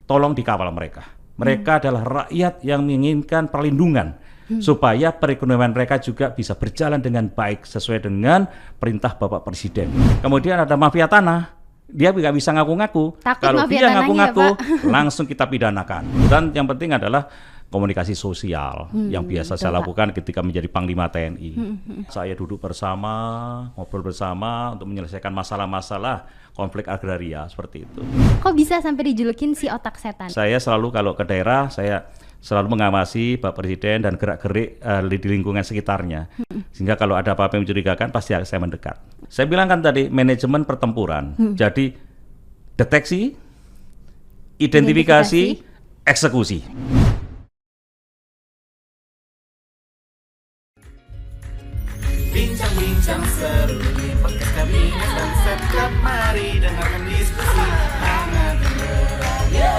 tolong dikawal mereka. Mereka adalah rakyat yang menginginkan perlindungan supaya perekonomian mereka juga bisa berjalan dengan baik sesuai dengan perintah Bapak Presiden. Kemudian ada mafia tanah, dia nggak bisa ngaku-ngaku. Kalau dia ngaku-ngaku, langsung kita pidanakan. Dan yang penting adalah komunikasi sosial yang biasa saya lakukan ketika menjadi Panglima TNI. Saya duduk bersama, ngobrol bersama untuk menyelesaikan masalah-masalah konflik agraria seperti itu. Kok bisa sampai dijulukin si otak setan? Saya selalu kalau ke daerah, saya selalu mengawasi Pak Presiden dan gerak-gerik di lingkungan sekitarnya. Sehingga kalau ada apa-apa yang mencurigakan, pasti saya mendekat. Saya bilang kan tadi, manajemen pertempuran. Jadi, deteksi, identifikasi, eksekusi. Bincang-bincang seru di podcast Kabinet dan Setcap, mari dengarkan diskusi hangat beraya.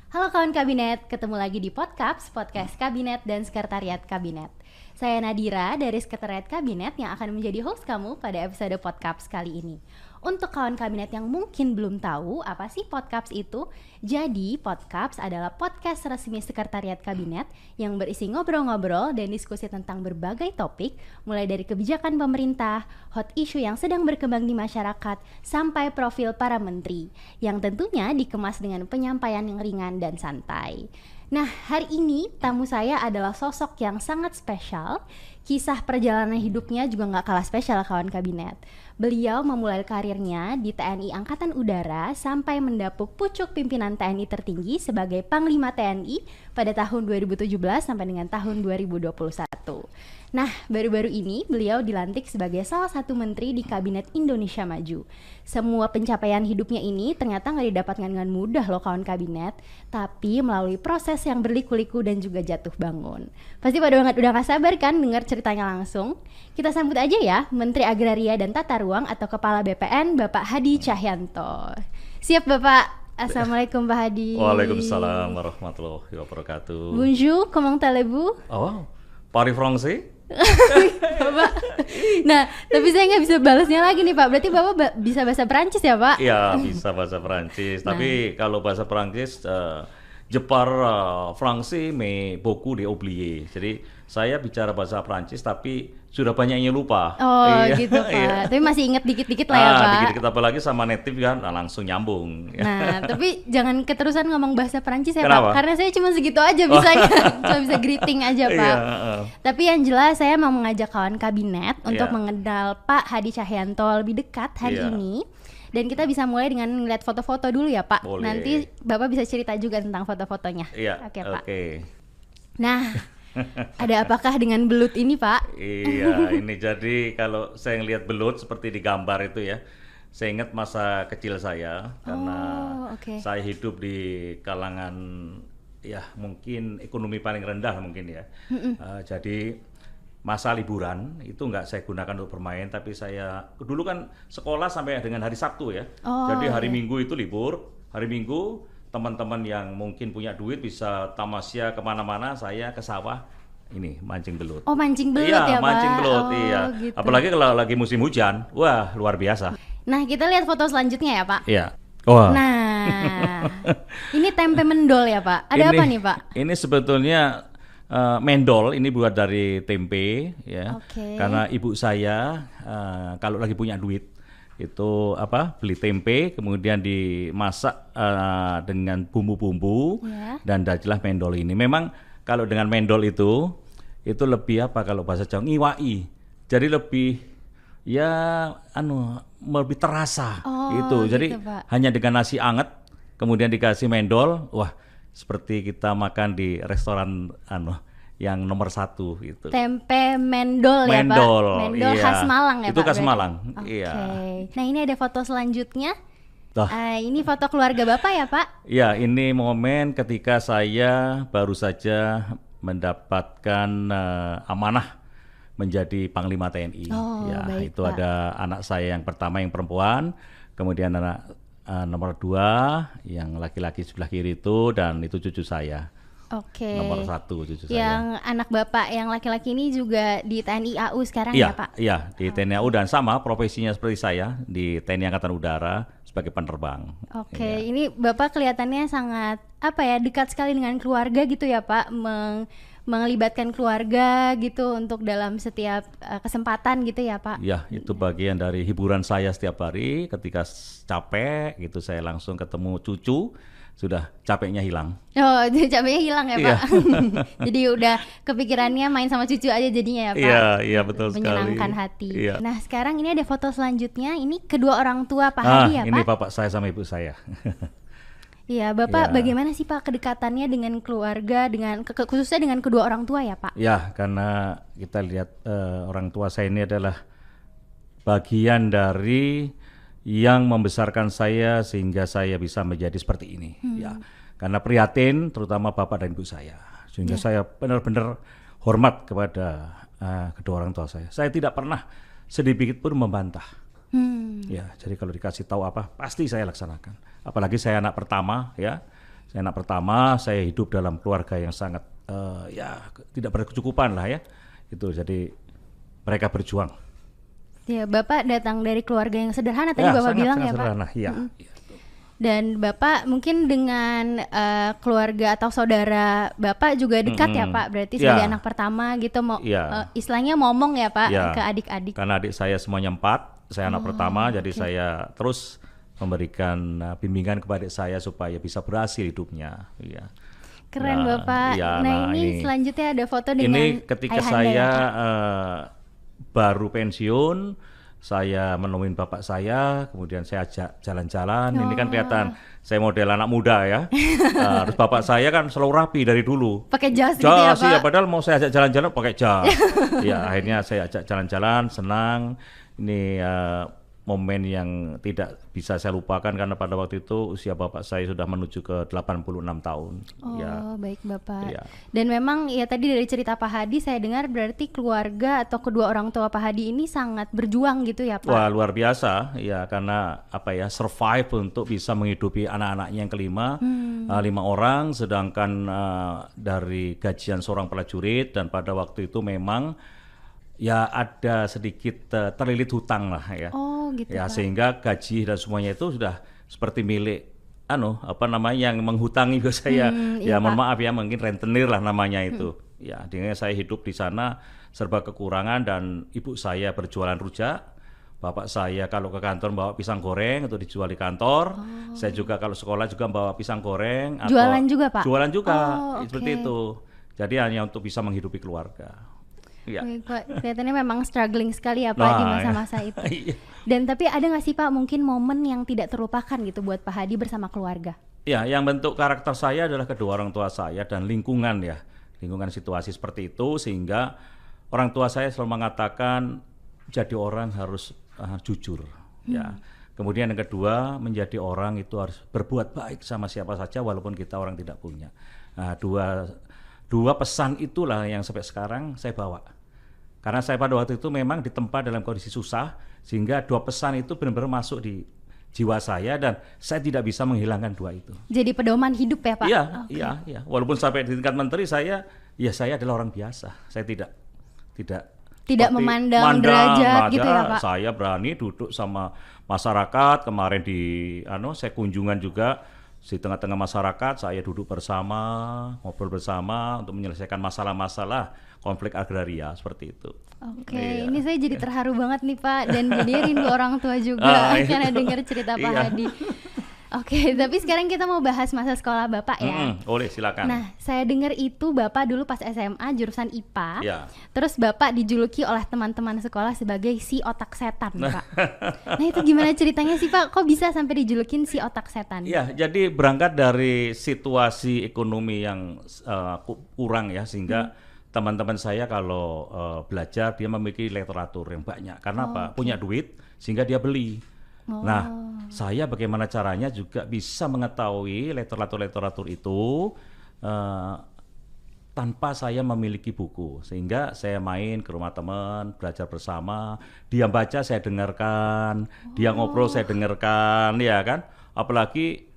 Halo kawan Kabinet, ketemu lagi di podcast Kabinet dan Sekretariat Kabinet. Saya Nadira dari Sekretariat Kabinet yang akan menjadi host kamu pada episode podcast kali ini. Untuk kawan kabinet yang mungkin belum tahu apa sih podcast itu, jadi podcast adalah podcast resmi Sekretariat Kabinet yang berisi ngobrol-ngobrol dan diskusi tentang berbagai topik, mulai dari kebijakan pemerintah, hot issue yang sedang berkembang di masyarakat, sampai profil para menteri, yang tentunya dikemas dengan penyampaian yang ringan dan santai. Nah, hari ini tamu saya adalah sosok yang sangat spesial. Kisah perjalanan hidupnya juga gak kalah spesial kawan kabinet. Beliau memulai karirnya di TNI Angkatan Udara sampai mendapuk pucuk pimpinan TNI tertinggi sebagai Panglima TNI pada tahun 2017 sampai dengan tahun 2021. Nah, baru-baru ini beliau dilantik sebagai salah satu menteri di Kabinet Indonesia Maju. Semua pencapaian hidupnya ini ternyata gak didapatkan dengan mudah loh kawan kabinet, tapi melalui proses yang berliku-liku dan juga jatuh bangun. Pasti pada banget udah gak sabar kan dengar ceritanya langsung? Kita sambut aja ya Menteri Agraria dan Tata Ruang atau Kepala BPN Bapak Hadi Cahyanto. Siap Bapak? Assalamualaikum Pak Hadi. Waalaikumsalam warahmatullahi wabarakatuh. Bonjour, comment allez-vous? Oh, Paris Français? Bapak. Nah, tapi saya nggak bisa balasnya lagi nih Pak. Berarti Bapak bisa bahasa Perancis ya Pak? Iya, bisa bahasa Perancis. Tapi kalau bahasa Perancis, je parle français mais beaucoup de oublié. Jadi saya bicara bahasa Perancis tapi sudah banyak yang lupa. Oh gitu Pak. Iya. Tapi masih inget dikit-dikit lah ya Pak. Dikit-dikit apalagi sama native kan langsung nyambung. Nah tapi jangan keterusan ngomong bahasa Perancis ya Kenapa? Pak. Karena saya cuma segitu aja bisanya. Cuma bisa greeting aja Pak. Tapi yang jelas saya mau mengajak kawan kabinet untuk mengenal Pak Hadi Cahyanto lebih dekat hari ini. Dan kita bisa mulai dengan melihat foto-foto dulu ya Pak. Boleh. Nanti Bapak bisa cerita juga tentang foto-fotonya. Iya. Oke Pak. Oke. Nah, ada apakah dengan belut ini Pak? Iya, ini jadi kalau saya ngelihat belut seperti di gambar itu ya, saya ingat masa kecil saya karena saya hidup di kalangan ya mungkin ekonomi paling rendah mungkin ya. Jadi masa liburan itu nggak saya gunakan untuk bermain, tapi saya dulu kan sekolah sampai dengan hari Sabtu ya. Jadi hari Minggu itu libur, hari Minggu teman-teman yang mungkin punya duit bisa tamasya kemana-mana, saya ke sawah ini mancing belut. Oh mancing belut ya Pak? Mancing belut, iya. Gitu. Apalagi kalau lagi musim hujan, wah luar biasa. Nah kita lihat foto selanjutnya ya Pak. Iya. Wah. Nah, ini tempe mendol ya Pak. Ada apa nih Pak? Ini sebetulnya mendol ini buat dari tempe ya. Karena ibu saya kalau lagi punya duit itu beli tempe kemudian dimasak dengan bumbu-bumbu dan jadilah mendol ini. Memang kalau dengan mendol itu lebih kalau bahasa Jawa ngiwai. Jadi lebih lebih terasa gitu. Jadi hanya dengan nasi anget kemudian dikasih mendol, wah seperti kita makan di restoran yang nomor 1 gitu. Tempe mendol ya Pak? Mendol iya. khas Malang ya itu Pak? Itu khas Malang, iya. Iya. Nah ini ada foto selanjutnya. Ini foto keluarga Bapak ya Pak? Ya, ini momen ketika saya baru saja mendapatkan amanah menjadi Panglima TNI. Baik, itu Pak. ada anak saya yang pertama yang perempuan, kemudian anak nomor 2 yang laki-laki sebelah kiri itu, dan itu cucu saya. Nomor 1 cucu saya. Yang anak Bapak yang laki-laki ini juga di TNI AU sekarang ya Pak? Iya, di TNI AU dan sama profesinya seperti saya di TNI Angkatan Udara sebagai penerbang. Oke, ini Bapak kelihatannya sangat dekat sekali dengan keluarga gitu ya Pak, melibatkan keluarga gitu untuk dalam setiap kesempatan gitu ya Pak. Ya, itu bagian dari hiburan saya setiap hari. Ketika capek gitu saya langsung ketemu cucu, sudah capeknya hilang. Oh, capeknya hilang ya Pak. Jadi udah kepikirannya main sama cucu aja jadinya ya Pak. Iya betul sekali. Menyenangkan hati. Iya. Nah sekarang ini ada foto selanjutnya, ini kedua orang tua Pak Hadi ya Pak? Ini bapak saya sama ibu saya. Iya, Bapak bagaimana sih Pak kedekatannya dengan keluarga, dengan khususnya dengan kedua orang tua ya Pak? Ya, karena kita lihat orang tua saya ini adalah bagian dari yang membesarkan saya sehingga saya bisa menjadi seperti ini. Ya, karena prihatin terutama bapak dan ibu saya, sehingga saya benar-benar hormat kepada kedua orang tua saya. Saya tidak pernah sedikit pun membantah. Ya, jadi kalau dikasih tahu apa pasti saya laksanakan. Apalagi saya anak pertama, ya. Saya anak pertama, saya hidup dalam keluarga yang sangat tidak berkecukupan lah ya. Itu jadi mereka berjuang. Ya, Bapak datang dari keluarga yang sederhana tadi Bapak bilang ya Pak. Sederhana, ya. Dan Bapak mungkin dengan keluarga atau saudara Bapak juga dekat ya Pak, berarti sebagai anak pertama gitu, istilahnya ngomong ya Pak ke adik-adik. Karena adik saya semuanya 4, saya anak pertama, jadi saya terus memberikan bimbingan kepada adik saya supaya bisa berhasil hidupnya. Ya. Keren Bapak. Nah ini selanjutnya ada foto dengan ini ketika saya baru pensiun, saya menemuin bapak saya, kemudian saya ajak jalan-jalan. Ini kan kelihatan saya model anak muda ya. Terus bapak saya kan selalu rapi dari dulu. Pakai jas gitu ya Pak? Ya, padahal mau saya ajak jalan-jalan pakai jas. Ya akhirnya saya ajak jalan-jalan, senang. Ini momen yang tidak bisa saya lupakan karena pada waktu itu usia bapak saya sudah menuju ke 86 tahun. Oh baik Bapak. Ya. Dan memang ya tadi dari cerita Pak Hadi saya dengar berarti keluarga atau kedua orang tua Pak Hadi ini sangat berjuang gitu ya Pak? Wah luar biasa ya, karena survive untuk bisa menghidupi anak-anaknya yang kelima, 5 orang, sedangkan dari gajian seorang prajurit, dan pada waktu itu memang ya ada sedikit terlilit hutang lah ya. Oh gitu. Ya Pak. Sehingga gaji dan semuanya itu sudah seperti milik yang menghutangi saya. Ya mohon maaf ya, mungkin rentenir lah namanya itu. Ya, dengan saya hidup di sana serba kekurangan, dan ibu saya berjualan rujak. Bapak saya kalau ke kantor bawa pisang goreng untuk dijual di kantor. Saya juga kalau sekolah juga bawa pisang goreng. Jualan juga Pak? Jualan juga, seperti itu. Jadi hanya untuk bisa menghidupi keluarga. Ya. Pak, kelihatannya memang struggling sekali ya Pak di masa-masa itu. Dan tapi ada nggak sih Pak mungkin momen yang tidak terlupakan gitu buat Pak Hadi bersama keluarga? Ya, yang bentuk karakter saya adalah kedua orang tua saya dan lingkungan ya. Lingkungan situasi seperti itu, sehingga orang tua saya selalu mengatakan jadi orang harus jujur. Ya. Kemudian yang kedua, menjadi orang itu harus berbuat baik sama siapa saja walaupun kita orang tidak punya. Nah, dua pesan itulah yang sampai sekarang saya bawa. Karena saya pada waktu itu memang ditempa dalam kondisi susah, sehingga 2 pesan itu benar-benar masuk di jiwa saya, dan saya tidak bisa menghilangkan 2 itu. Jadi pedoman hidup ya Pak? Iya. Walaupun sampai di tingkat menteri saya adalah orang biasa. Saya tidak memandang derajat gitu ya Pak? Saya berani duduk sama masyarakat. Kemarin saya kunjungan juga di tengah-tengah masyarakat, saya duduk bersama, ngobrol bersama untuk menyelesaikan masalah-masalah konflik agraria seperti itu. Oke, ini saya jadi terharu banget nih Pak, dan jadi rindu orang tua juga karena dengar cerita Pak Hadi. Oke, tapi sekarang kita mau bahas masa sekolah Bapak ya. Boleh, silakan. Nah, saya dengar itu Bapak dulu pas SMA jurusan IPA. Ya. Terus Bapak dijuluki oleh teman-teman sekolah sebagai si otak setan, Pak. Nah, itu gimana ceritanya sih, Pak? Kok bisa sampai dijulukin si otak setan? Ya, jadi berangkat dari situasi ekonomi yang kurang ya, sehingga teman-teman saya kalau belajar dia memiliki literatur yang banyak. Karena apa? Punya duit sehingga dia beli. Nah, saya bagaimana caranya juga bisa mengetahui literatur itu tanpa saya memiliki buku, sehingga saya main ke rumah teman, belajar bersama, dia baca saya dengarkan, dia ngobrol saya dengarkan, ya kan? Apalagi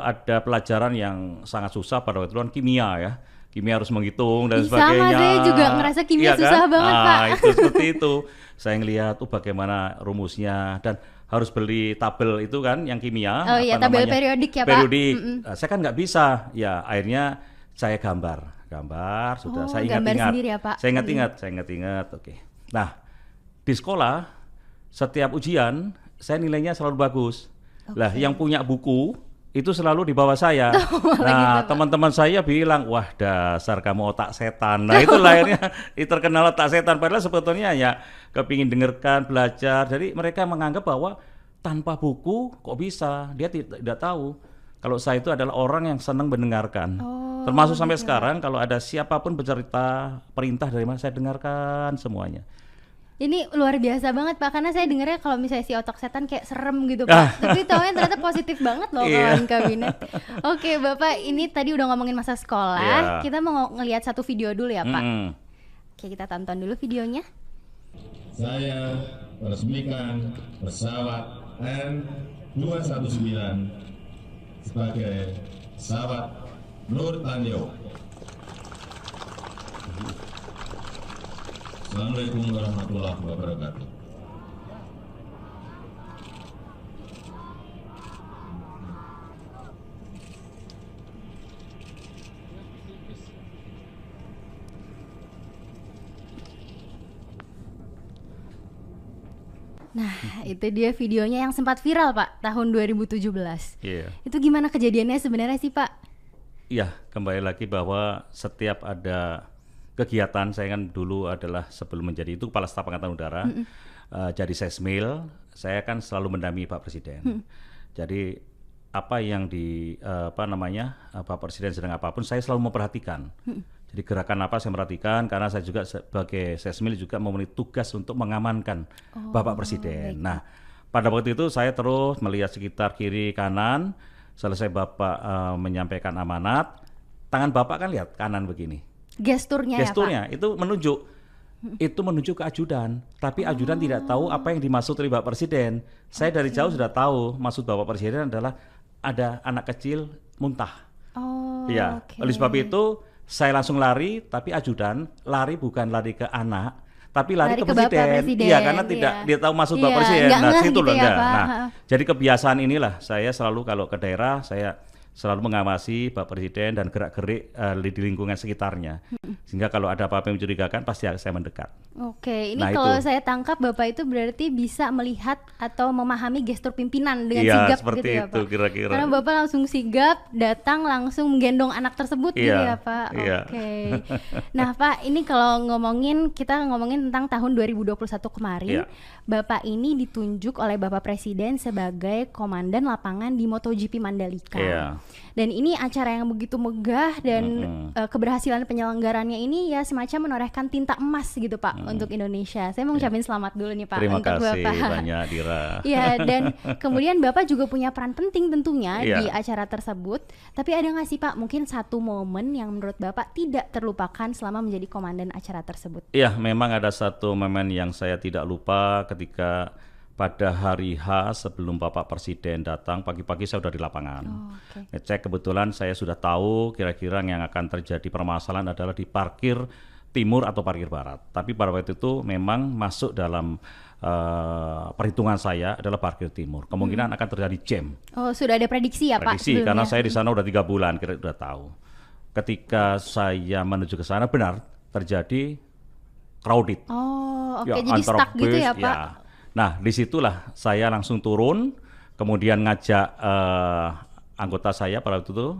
ada pelajaran yang sangat susah pada waktu itu kan kimia ya. Kimia harus menghitung dan sebagainya. Sama, saya juga ngerasa kimia susah banget Pak. Itu seperti itu. Saya ngelihat bagaimana rumusnya, dan harus beli tabel itu kan yang kimia. Oh iya, tabel periodik ya Pak. Periodik. Saya kan nggak bisa. Ya akhirnya saya gambar sudah saya ingat-ingat. Sendiri ya, Pak? Saya ingat-ingat. Oke. Nah, di sekolah setiap ujian saya nilainya selalu bagus. Lah, yang punya buku itu selalu di bawah saya. Nah, gitu, teman-teman saya bilang, wah dasar kamu otak setan. Nah, itu akhirnya terkenal otak setan. Padahal sebetulnya ya kepingin dengarkan, belajar. Jadi mereka menganggap bahwa tanpa buku kok bisa. Dia tidak tahu kalau saya itu adalah orang yang senang mendengarkan. Termasuk sampai sekarang kalau ada siapapun bercerita perintah dari mana saya dengarkan semuanya. Ini luar biasa banget Pak, karena saya dengarnya kalau misalnya si otak setan kayak serem gitu Pak. Tapi taunya ternyata positif banget loh kawan kabinet. Oke Bapak, ini tadi udah ngomongin masa sekolah. Kita mau ngelihat satu video dulu ya Pak. Oke, kita tonton dulu videonya. Saya meresmikan pesawat N219 sebagai pesawat Nur Tanyo. Assalamualaikum warahmatullahi wabarakatuh. Nah, itu dia videonya yang sempat viral Pak, tahun 2017. Iya. Itu gimana kejadiannya sebenarnya sih Pak? Iya, kembali lagi bahwa setiap ada kegiatan, saya kan dulu adalah sebelum menjadi itu Kepala Staf Angkatan Udara, jadi Sesmil, saya kan selalu mendampingi Pak Presiden. Jadi apa yang Pak Presiden sedang apapun, saya selalu memperhatikan. Jadi gerakan apa saya perhatikan, karena saya juga sebagai Sesmil juga memenuhi tugas untuk mengamankan Bapak Presiden. Baik. Nah, pada waktu itu saya terus melihat sekitar kiri kanan, selesai Bapak menyampaikan amanat, tangan Bapak kan lihat kanan begini. Gesturnya ya Pak? Itu menunjuk ke ajudan, tapi ajudan tidak tahu apa yang dimaksud oleh Bapak Presiden. Saya dari jauh sudah tahu maksud Bapak Presiden adalah ada anak kecil muntah. Oleh sebab itu saya langsung lari, tapi ajudan lari bukan lari ke anak, tapi lari ke Presiden. Iya, karena tidak dia tahu maksud Bapak Presiden. Nah, situ loh enggak. Nah, jadi kebiasaan inilah saya selalu kalau ke daerah saya selalu mengawasi Bapak Presiden dan gerak-gerik di lingkungan sekitarnya. Sehingga kalau ada apa-apa yang mencurigakan pasti saya mendekat. Oke, ini kalau saya tangkap Bapak itu berarti bisa melihat atau memahami gestur pimpinan dengan sigap seperti gitu ya itu, Pak? Kira-kira. Karena Bapak langsung sigap, datang langsung menggendong anak tersebut gitu ya Pak? Oke. Nah Pak, ini kalau kita ngomongin tentang tahun 2021 kemarin, Bapak ini ditunjuk oleh Bapak Presiden sebagai Komandan Lapangan di MotoGP Mandalika. Dan ini acara yang begitu megah dan keberhasilan penyelenggarannya ini ya semacam menorehkan tinta emas gitu Pak untuk Indonesia. Saya mau ngucapin selamat dulu nih Pak. Terima untuk kasih Bapak. banyak Dira. Ya, dan kemudian Bapak juga punya peran penting tentunya di acara tersebut. Tapi ada nggak sih Pak mungkin satu momen yang menurut Bapak tidak terlupakan selama menjadi komandan acara tersebut? Iya, memang ada satu momen yang saya tidak lupa ketika pada hari H sebelum Bapak Presiden datang, pagi-pagi saya sudah di lapangan. Ngecek, kebetulan saya sudah tahu kira-kira yang akan terjadi permasalahan adalah di parkir timur atau parkir barat. Tapi pada waktu itu memang masuk dalam perhitungan saya adalah parkir timur. Kemungkinan akan terjadi jam. Oh, sudah ada prediksi ya Pak? Prediksi, karena saya di sana udah 3 bulan, kira udah tahu. Ketika saya menuju ke sana benar terjadi crowded. Oh, oke. Jadi stuck gitu ya Pak? Nah, disitulah saya langsung turun, kemudian ngajak anggota saya pada waktu itu,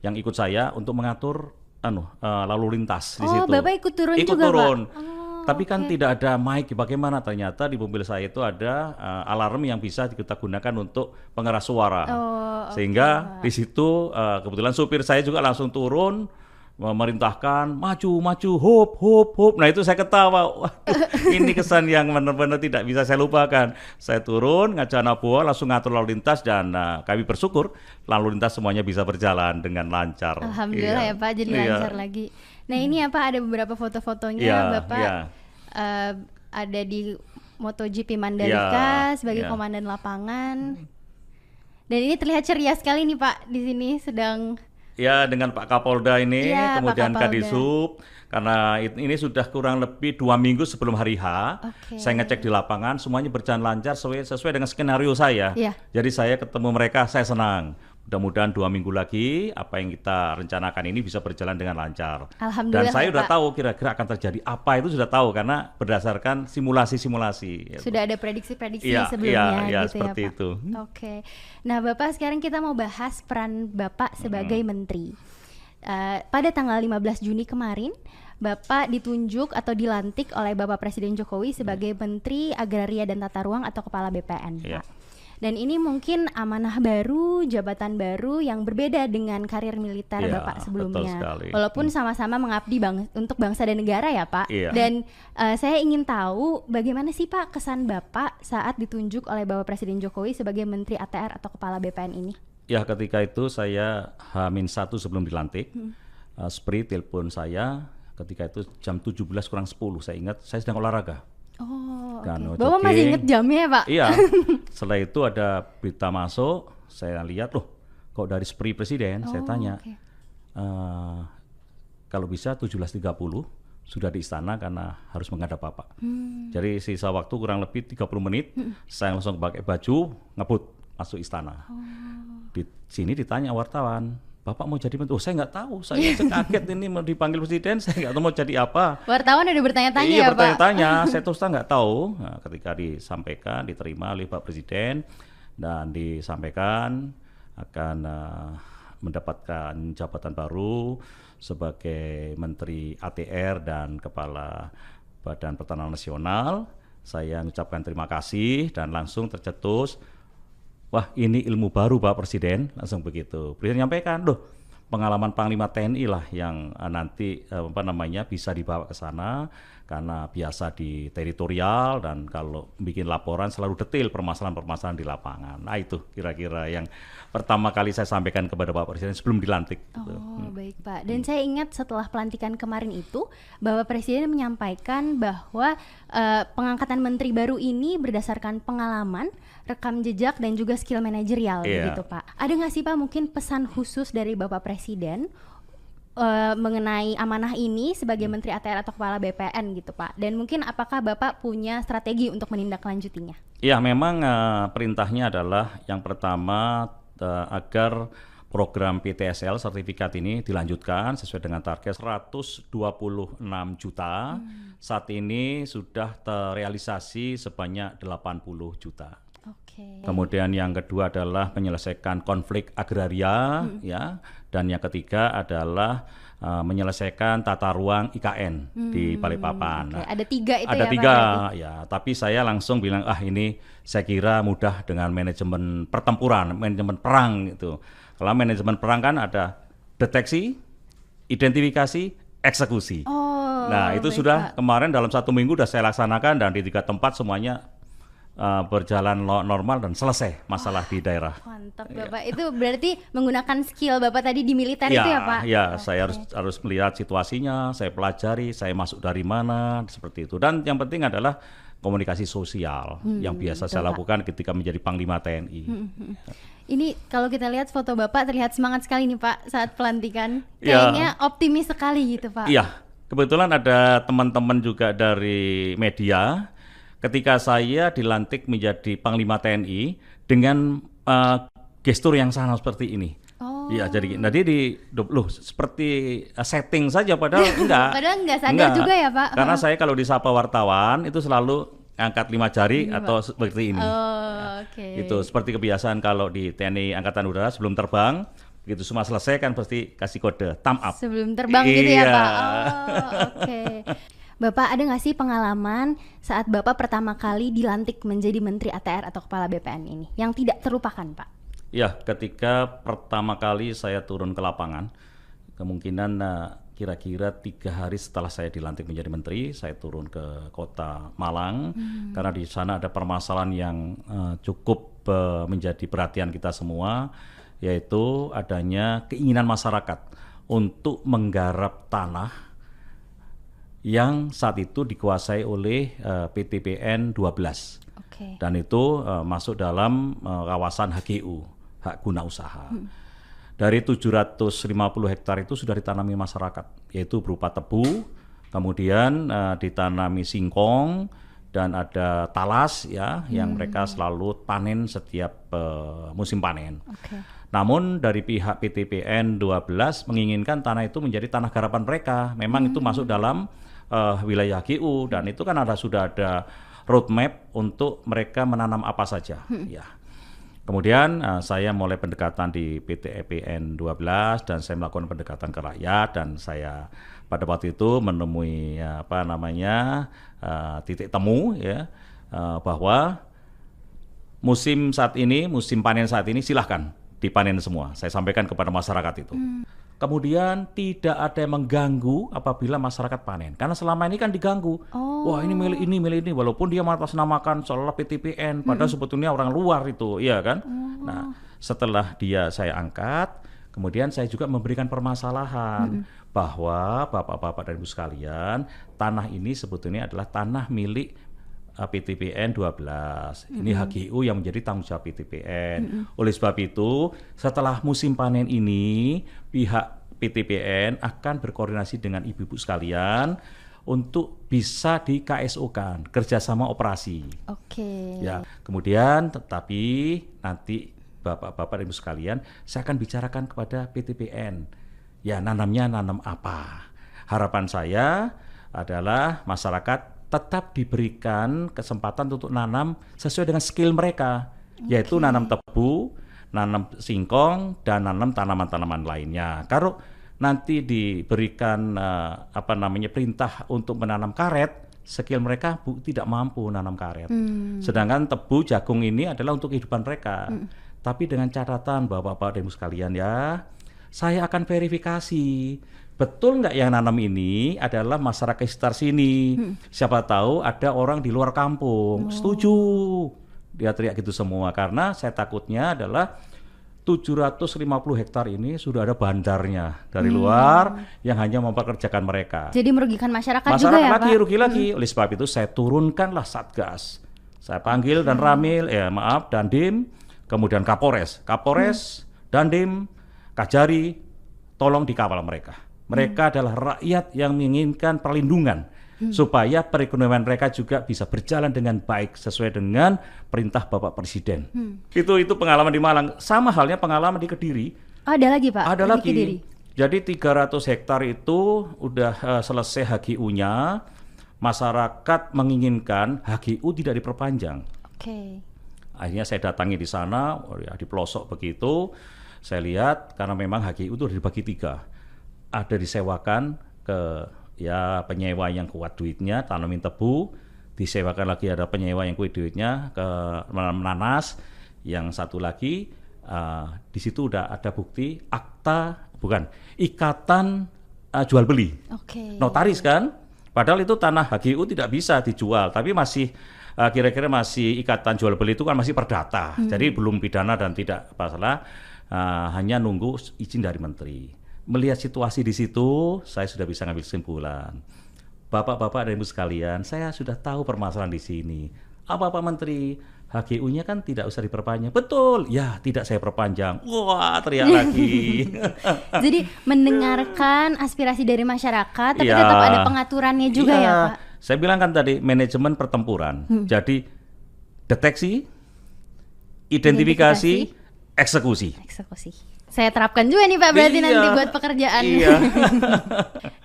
yang ikut saya untuk mengatur lalu lintas di situ. Oh, Bapak ikut turun juga Pak? Tapi kan okay. tidak ada mic, bagaimana? Ternyata di mobil saya itu ada alarm yang bisa kita gunakan untuk pengeras suara. Sehingga di situ kebetulan supir saya juga langsung turun, memerintahkan maju, hop. Nah itu saya ketawa. Waduh, ini kesan yang benar-benar tidak bisa saya lupakan. Saya turun, ngajak anak buah, langsung ngatur lalu lintas dan kami bersyukur lalu lintas semuanya bisa berjalan dengan lancar. Alhamdulillah ya Pak, jadi lancar lagi. Nah ini ya Pak, ada beberapa foto-fotonya Bapak ada di MotoGP Mandalika sebagai komandan lapangan. Dan ini terlihat ceria sekali nih Pak, di sini sedang Ya, dengan Pak Kapolda ini, Iya, kemudian Pak Kapolda. Kadisub, karena ini sudah kurang lebih 2 minggu sebelum hari H, saya ngecek di lapangan, semuanya berjalan lancar sesuai dengan skenario saya. Iya. Jadi saya ketemu mereka, saya senang. Mudah-mudahan 2 minggu lagi apa yang kita rencanakan ini bisa berjalan dengan lancar. Alhamdulillah, Dan saya ya, sudah Pak. tahu kira-kira akan terjadi apa, itu sudah tahu karena berdasarkan simulasi-simulasi. Sudah ada prediksi-prediksi Iya, sebelumnya iya, gitu seperti ya Pak. itu. Oke. Nah Bapak, sekarang kita mau bahas peran Bapak sebagai menteri. Pada tanggal 15 Juni kemarin, Bapak ditunjuk atau dilantik oleh Bapak Presiden Jokowi sebagai Menteri Agraria dan Tata Ruang atau Kepala BPN, Iya. Pak. Dan ini mungkin amanah baru, jabatan baru yang berbeda dengan karir militer Iya, Bapak betul sebelumnya. sekali. Walaupun sama-sama mengabdi untuk bangsa dan negara ya Pak. Iya. Dan saya ingin tahu bagaimana sih Pak kesan Bapak saat ditunjuk oleh Bapak Presiden Jokowi sebagai Menteri ATR atau Kepala BPN ini? Ya, ketika itu saya H-1 sebelum dilantik, Spri telepon saya ketika itu jam 17 kurang 10, saya ingat saya sedang olahraga. Oh, Dan oke. Bapak masih jogging. inget jamnya ya Pak? Iya, setelah itu ada berita masuk, saya lihat, loh kok dari Spri Presiden, saya tanya, oke. kalau bisa 17.30 sudah di istana karena harus menghadap Bapak. Jadi sisa waktu kurang lebih 30 menit, saya langsung pakai baju, ngebut masuk istana. Di sini ditanya wartawan, Bapak mau jadi menteri? Oh, saya nggak tahu, saya kaget ini mau dipanggil presiden, saya nggak tahu mau jadi apa. Wartawan udah bertanya-tanya Iya, ya Pak? bertanya-tanya, saya terus terang nggak tahu. Nah, ketika disampaikan, diterima oleh Pak Presiden dan disampaikan akan mendapatkan jabatan baru sebagai Menteri ATR dan Kepala Badan Pertanahan Nasional. Saya mengucapkan terima kasih dan langsung tercetus, wah ini ilmu baru Pak Presiden, langsung begitu. Presiden menyampaikan, loh pengalaman Panglima TNI lah yang nanti bisa dibawa ke sana karena biasa di teritorial dan kalau bikin laporan selalu detail permasalahan-permasalahan di lapangan. Nah itu kira-kira yang pertama kali saya sampaikan kepada Pak Presiden sebelum dilantik. Oh, baik Pak. Dan saya ingat setelah pelantikan kemarin itu, Bapak Presiden menyampaikan bahwa pengangkatan menteri baru ini berdasarkan pengalaman, rekam jejak dan juga skill manajerial begitu Pak. Ada nggak sih Pak mungkin pesan khusus dari Bapak Presiden mengenai amanah ini sebagai Menteri ATR atau Kepala BPN gitu Pak? Dan mungkin apakah Bapak punya strategi untuk menindaklanjutinya? Ya memang perintahnya adalah yang pertama agar program PTSL sertifikat ini dilanjutkan sesuai dengan target 126 juta. Saat ini sudah terrealisasi sebanyak 80 juta. Oke. Kemudian yang kedua adalah menyelesaikan konflik agraria, ya, dan yang ketiga adalah menyelesaikan tata ruang IKN di Balikpapan. Oke. Ada 3 itu ada ya Pak? 3, ya. Tapi saya langsung bilang, ini saya kira mudah dengan manajemen pertempuran, manajemen perang itu. Kalau manajemen perang kan ada deteksi, identifikasi, eksekusi. Oh, Nah itu baik, sudah Pak. kemarin dalam 1 minggu sudah saya laksanakan dan di 3 tempat semuanya berjalan normal dan selesai masalah di daerah. Mantap Bapak. Itu berarti menggunakan skill Bapak tadi di militer itu ya Pak? Ya, saya harus melihat situasinya, saya pelajari, saya masuk dari mana, seperti itu. Dan yang penting adalah komunikasi sosial yang biasa betul, saya Pak. lakukan ketika menjadi Panglima TNI. Ini kalau kita lihat foto Bapak terlihat semangat sekali nih Pak saat pelantikan. Ya. Kayaknya optimis sekali gitu Pak. Iya, kebetulan ada teman-teman juga dari media. Ketika saya dilantik menjadi Panglima TNI dengan gestur yang sama seperti ini. Oh. Iya, jadi seperti setting saja padahal enggak. Padahal enggak sadar juga ya, Pak. Karena saya kalau disapa wartawan itu selalu angkat 5 jari atau seperti ini. Oh, oke. Itu seperti kebiasaan kalau di TNI Angkatan Udara sebelum terbang, begitu semua selesai kan pasti kasih kode thumb up. Sebelum terbang gitu ya Iya. Pak. Oh, oke. Bapak ada nggak sih pengalaman saat Bapak pertama kali dilantik menjadi Menteri ATR atau Kepala BPN ini yang tidak terlupakan Pak? Ya, ketika pertama kali saya turun ke lapangan, kemungkinan kira-kira 3 hari setelah saya dilantik menjadi menteri, saya turun ke kota Malang karena di sana ada permasalahan yang cukup menjadi perhatian kita semua, yaitu adanya keinginan masyarakat untuk menggarap tanah yang saat itu dikuasai oleh PTPN 12. Oke. Dan itu masuk dalam kawasan HGU, hak guna usaha. dari 750 hektar itu sudah ditanami masyarakat, yaitu berupa tebu, kemudian ditanami singkong, dan ada talas ya yang mereka selalu panen setiap musim panen. Namun dari pihak PTPN 12 menginginkan tanah itu menjadi tanah garapan mereka. Memang itu masuk dalam wilayah HGU, dan itu kan sudah ada roadmap untuk mereka menanam apa saja. Ya. Kemudian saya mulai pendekatan di PTPN 12 dan saya melakukan pendekatan ke rakyat, dan saya pada waktu itu menemui titik temu ya bahwa musim panen saat ini silahkan dipanen semua. Saya sampaikan kepada masyarakat itu. Kemudian tidak ada yang mengganggu apabila masyarakat panen. Karena selama ini kan diganggu. Wah, ini milik ini. Walaupun dia mengatasnamakan seolah PTPN, padahal sebetulnya orang luar itu, iya kan? Nah, setelah saya angkat, kemudian saya juga memberikan permasalahan bahwa Bapak-Bapak dan Ibu sekalian, tanah ini sebetulnya adalah tanah milik PTPN 12. Ini HGU yang menjadi tanggung jawab PTPN. Oleh sebab itu, setelah musim panen ini, pihak PTPN akan berkoordinasi dengan ibu-ibu sekalian untuk bisa di KSO-kan, kerjasama operasi. Ya, kemudian tetapi nanti Bapak-Bapak dan Ibu sekalian, saya akan bicarakan kepada PTPN. Ya, nanamnya nanam apa? Harapan saya adalah masyarakat tetap diberikan kesempatan untuk nanam sesuai dengan skill mereka, yaitu nanam tebu, nanam singkong, dan nanam tanaman-tanaman lainnya. Kalau nanti diberikan perintah untuk menanam karet, skill mereka tidak mampu nanam karet. Sedangkan tebu, jagung ini adalah untuk kehidupan mereka. Tapi dengan catatan Bapak-Bapak dan Ibu sekalian ya, saya akan verifikasi betul nggak yang nanam ini adalah masyarakat sekitar sini. Siapa tahu ada orang di luar kampung. Setuju. Dia teriak gitu semua. Karena saya takutnya adalah 750 hektar ini sudah ada bandarnya dari luar yang hanya mempekerjakan mereka. Jadi merugikan masyarakat juga ya Pak? Rugi lagi. Oleh sebab itu saya turunkanlah Satgas. Saya panggil dan Dandim, kemudian Kapolres, Dandim, Kajari, tolong dikawal mereka. Mereka adalah rakyat yang menginginkan perlindungan supaya perekonomian mereka juga bisa berjalan dengan baik sesuai dengan perintah Bapak Presiden. Itu pengalaman di Malang. Sama halnya pengalaman di Kediri. Ada lagi Pak? Ada lagi. Kediri. Jadi 300 hektar itu udah selesai HGU-nya. Masyarakat menginginkan HGU tidak diperpanjang. Akhirnya saya datangi di sana, di pelosok begitu. Saya lihat karena memang HGU itu dibagi 3. Ada disewakan ke penyewa yang kuat duitnya, tanamin tebu, disewakan lagi ada penyewa yang kuat duitnya ke menanas, yang satu lagi di situ udah ada bukti ikatan jual beli, notaris kan, padahal itu tanah HGU tidak bisa dijual, tapi masih kira-kira masih ikatan jual beli itu kan masih perdata, jadi belum pidana dan tidak masalah, hanya nunggu izin dari menteri. Melihat situasi di situ, saya sudah bisa ngambil kesimpulan. Bapak-bapak dan Ibu sekalian, saya sudah tahu permasalahan di sini. Apa Pak Menteri? HGU-nya kan tidak usah diperpanjang. Betul, ya tidak saya perpanjang. Wah, teriak lagi. Jadi mendengarkan aspirasi dari masyarakat, tapi tetap ada pengaturannya juga ya Pak? Saya bilang kan tadi, manajemen pertempuran. Jadi deteksi, identifikasi, eksekusi. Saya terapkan juga nih Pak berarti nanti buat pekerjaan.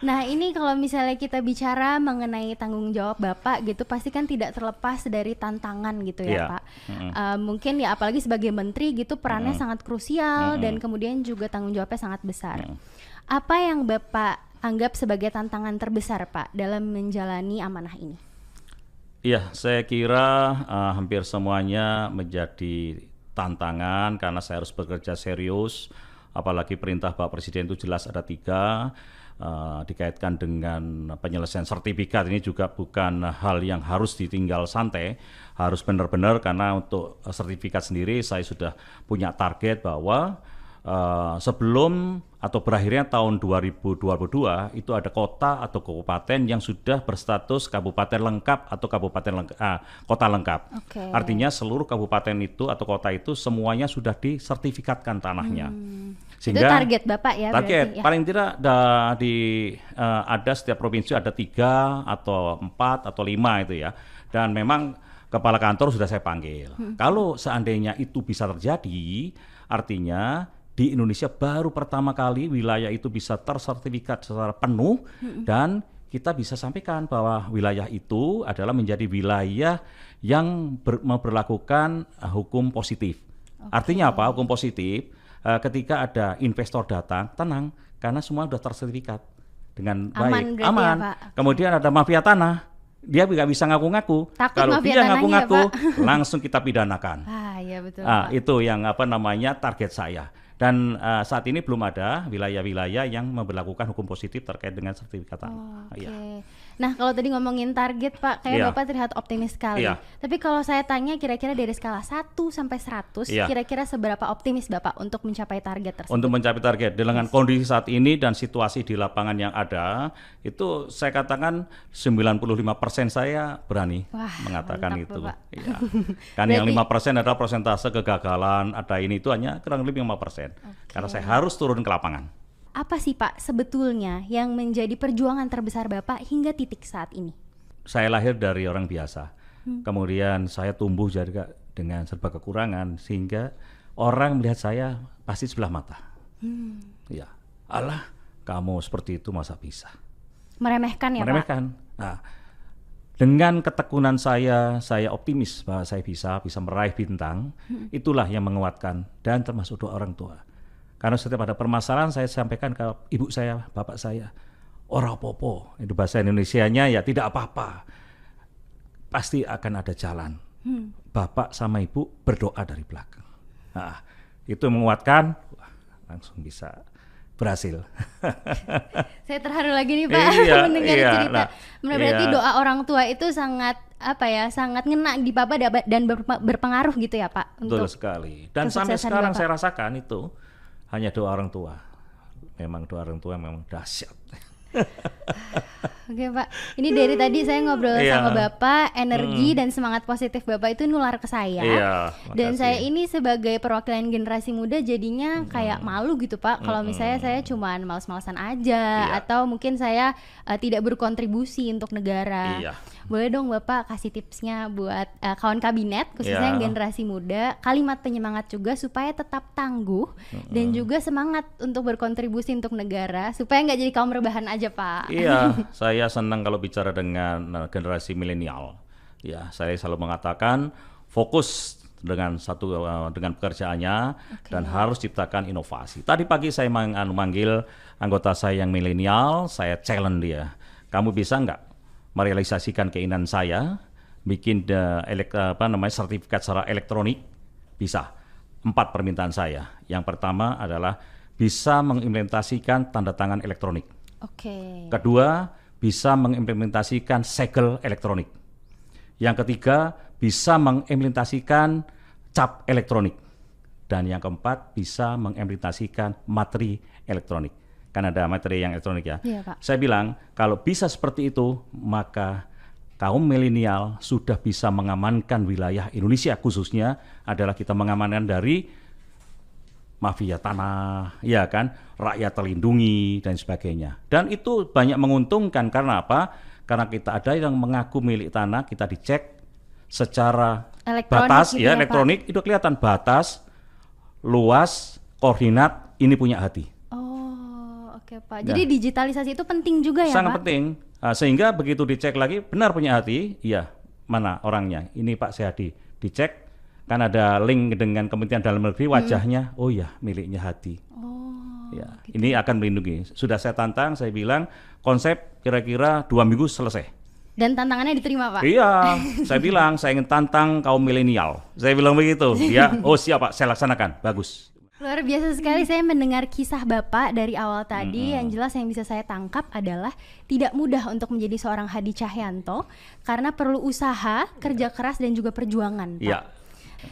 Nah ini kalau misalnya kita bicara mengenai tanggung jawab Bapak gitu, pasti kan tidak terlepas dari tantangan gitu ya Pak. Mungkin ya apalagi sebagai menteri gitu perannya sangat krusial dan kemudian juga tanggung jawabnya sangat besar. Apa yang Bapak anggap sebagai tantangan terbesar Pak dalam menjalani amanah ini? Iya, saya kira hampir semuanya menjadi tantangan karena saya harus bekerja serius, apalagi perintah Pak Presiden itu jelas ada 3, dikaitkan dengan penyelesaian sertifikat. Ini juga bukan hal yang harus ditinggal santai, harus benar-benar, karena untuk sertifikat sendiri saya sudah punya target bahwa sebelum atau berakhirnya tahun 2022 itu ada kota atau kabupaten yang sudah berstatus kabupaten lengkap atau kota lengkap. Artinya seluruh kabupaten itu atau kota itu semuanya sudah disertifikatkan tanahnya. Sehingga itu target Bapak ya? Target, berarti, ya? paling tidak ada setiap provinsi ada 3 atau 4 atau 5 itu ya. Dan memang kepala kantor sudah saya panggil. Kalau seandainya itu bisa terjadi, artinya di Indonesia baru pertama kali wilayah itu bisa tersertifikat secara penuh dan kita bisa sampaikan bahwa wilayah itu adalah menjadi wilayah yang memperlakukan hukum positif. Artinya apa? Hukum positif, ketika ada investor datang, tenang, karena semua sudah tersertifikat dengan baik, aman. Ya, kemudian ada mafia tanah, dia nggak bisa ngaku-ngaku. Kalau dia ngaku-ngaku, langsung kita pidanakan. Iya betul. Itu yang target saya. Dan saat ini belum ada wilayah-wilayah yang memberlakukan hukum positif terkait dengan sertifikat tanah. Nah, kalau tadi ngomongin target Pak, kayak Bapak terlihat optimis sekali. Tapi kalau saya tanya kira-kira dari skala 1 sampai 100, kira-kira seberapa optimis Bapak untuk mencapai target tersebut? Untuk mencapai target dengan kondisi saat ini dan situasi di lapangan yang ada, itu saya katakan 95% saya berani mengatakan itu. Kan yang 5% adalah persentase kegagalan, ada ini itu hanya kurang lebih 5%. Karena saya harus turun ke lapangan. Apa sih Pak sebetulnya yang menjadi perjuangan terbesar Bapak hingga titik saat ini? Saya lahir dari orang biasa. Kemudian saya tumbuh juga dengan serba kekurangan sehingga orang melihat saya pasti sebelah mata. Ya, alah kamu seperti itu masa bisa. Meremehkan ya Meremehkan. Pak? Nah, dengan ketekunan saya optimis bahwa saya bisa meraih bintang. Itulah yang menguatkan dan termasuk doa orang tua. Karena setiap ada permasalahan saya sampaikan ke ibu saya, bapak saya, ora popo, itu bahasa Indonesianya ya tidak apa-apa, pasti akan ada jalan. Bapak sama ibu berdoa dari belakang. Nah, itu menguatkan, langsung bisa berhasil. Saya terharu lagi nih Pak mendengar cerita. Berarti doa orang tua itu sangat sangat ngena di Bapak dan berpengaruh gitu ya Pak. Betul sekali. Dan sampai sekarang saya rasakan itu. Hanya doa orang tua. Memang doa orang tua memang dahsyat. Oke Pak, ini dari tadi saya ngobrol sama Bapak, energi dan semangat positif Bapak itu nular ke saya. Dan saya ini sebagai perwakilan generasi muda jadinya kayak malu gitu Pak, kalau misalnya saya cuman males-malesan aja atau mungkin saya tidak berkontribusi untuk negara. Boleh dong Bapak kasih tipsnya buat kawan kabinet khususnya yang generasi muda, kalimat penyemangat juga supaya tetap tangguh dan juga semangat untuk berkontribusi untuk negara supaya nggak jadi kaum rebahan aja Pak. Saya senang kalau bicara dengan generasi milenial. Ya, saya selalu mengatakan fokus dengan pekerjaannya dan harus ciptakan inovasi. Tadi pagi saya manggil anggota saya yang milenial, saya challenge dia. Kamu bisa nggak merealisasikan keinginan saya bikin sertifikat secara elektronik? Bisa. 4 permintaan saya. Yang pertama adalah bisa mengimplementasikan tanda tangan elektronik. Kedua, bisa mengimplementasikan segel elektronik. Yang ketiga, bisa mengimplementasikan cap elektronik. Dan yang keempat, bisa mengimplementasikan materi elektronik. Kan ada materi yang elektronik ya. Pak. Saya bilang, kalau bisa seperti itu, maka kaum milenial sudah bisa mengamankan wilayah Indonesia, khususnya adalah kita mengamankan dari mafia tanah, ya kan, rakyat terlindungi dan sebagainya. Dan itu banyak menguntungkan karena apa? Karena kita ada yang mengaku milik tanah, kita dicek secara batas, gitu elektronik, Pak. Itu kelihatan batas, luas, koordinat, ini punya hati. Oke Pak. Jadi digitalisasi itu penting juga ya Pak? Sangat penting. Sehingga begitu dicek lagi, benar punya hati, iya, mana orangnya? Ini Pak Seadi, dicek. Kan ada link dengan Kementerian Dalam Negeri wajahnya, oh ya miliknya hati. Gitu. Ini akan melindungi. Sudah saya tantang, saya bilang konsep kira-kira 2 minggu selesai. Dan tantangannya diterima Pak? Iya, saya bilang saya ingin tantang kaum milenial. Saya bilang begitu. Siap Pak, saya laksanakan, bagus. Luar biasa sekali saya mendengar kisah Bapak dari awal tadi. Yang jelas yang bisa saya tangkap adalah tidak mudah untuk menjadi seorang Hadi Cahyanto karena perlu usaha, kerja keras dan juga perjuangan Pak.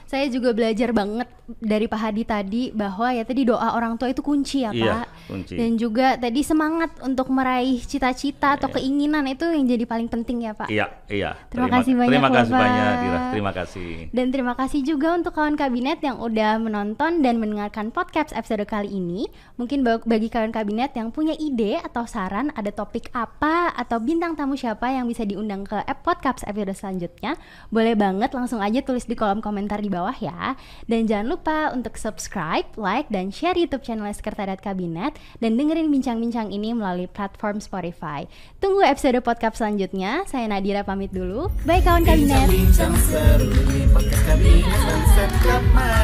Saya juga belajar banget dari Pak Hadi tadi bahwa ya tadi doa orang tua itu kunci ya Pak. Kunci. Dan juga tadi semangat untuk meraih cita-cita atau keinginan itu yang jadi paling penting ya Pak. Iya. Terima kasih banyak Terima kasih Bapak. banyak Dira, terima kasih. Dan terima kasih juga untuk kawan kabinet yang udah menonton dan mendengarkan podcast episode kali ini. Mungkin bagi kawan kabinet yang punya ide atau saran ada topik apa atau bintang tamu siapa yang bisa diundang ke podcast episode selanjutnya, boleh banget langsung aja tulis di kolom komentar di bawah ya. Dan jangan lupa untuk subscribe, like, dan share YouTube channel Sekretariat Kabinet dan dengerin bincang-bincang ini melalui platform Spotify. Tunggu episode podcast selanjutnya. Saya Nadira pamit dulu. Bye kawan kabinet. Bincang-bincang seru di podcast kabinet dan Setkap Mari.